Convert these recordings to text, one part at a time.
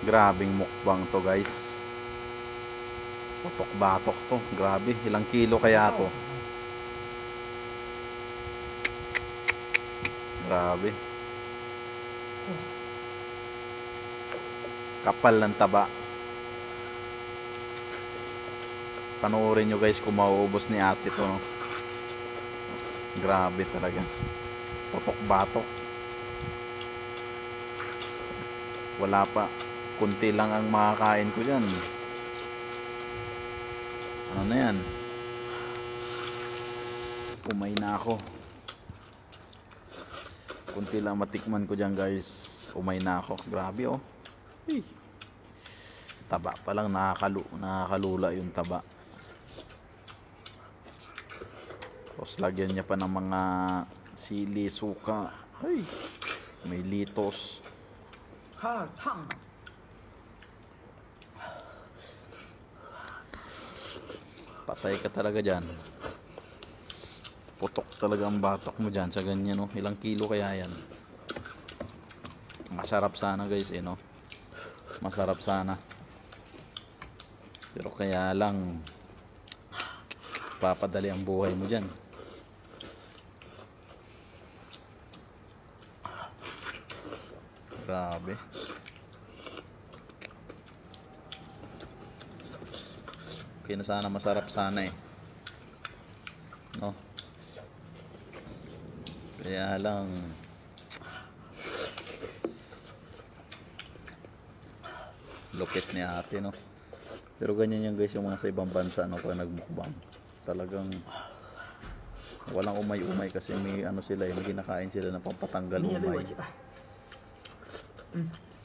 Grabing mukbang to guys. Putok batok to. Grabe. Ilang kilo kaya to? Grabe. Kapal ng taba. Panoorin nyo guys kung mauubos ni ate to, no? Grabe talaga. Putok batok. Wala pa. Kunti lang ang makakain ko dyan. Ano na yan? Umay na ako. Kunti lang matikman ko dyan guys. Umay na ako. Grabe oh. Hey. Taba pa lang. Nakakalula yung taba. Tapos lagyan niya pa ng mga sili, suka. Ay, may litos. Patay ka talaga dyan. Putok talaga ang batok mo dyan sa ganyan, no? Ilang kilo kaya yan? Masarap sana guys, eh, no? Masarap sana. Pero kaya lang papadali ang buhay mo dyan. Grabe. Okay na sana, masarap sana eh. No? Kaya lang lupit ni ate, no? Pero ganyan yan guys yung mga sa ibang bansa, no? Kung nagmukbang talagang walang umay-umay kasi may ano sila, may kinakain sila na pampatanggal umay.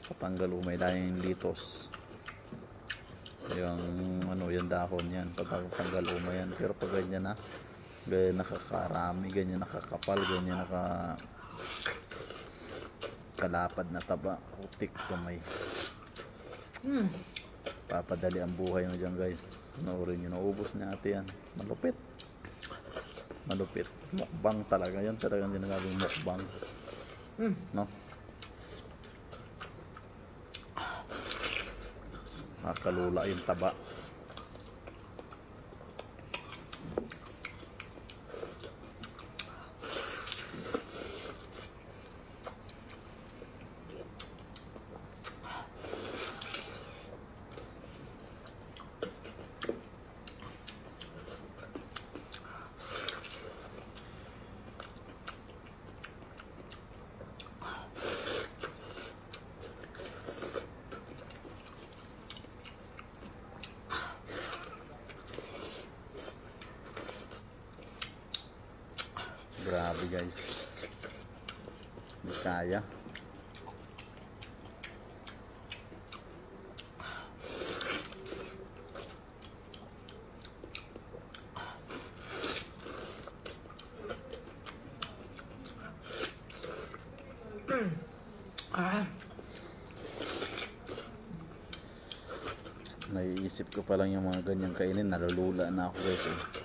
Patanggal umay dahil yung litos. Yung ano, yung dahon yan, patanggal umay yan. Pero pag ganyan na, ganyan nakakarami, ganyan nakakapal, ganyan kalapad na taba, utik kamay. Papadali ang buhay mo dyan guys. Naurin nyo, naubos na ate yan. Malupit. Malupit. Mukbang talaga. Yan talagang dinagawing mukbang. No? Nakakalula yung taba. Grabe guys. Hindi kaya. Naiisip ko pa lang yung mga ganyang kainin, nalulula na ako guys eh.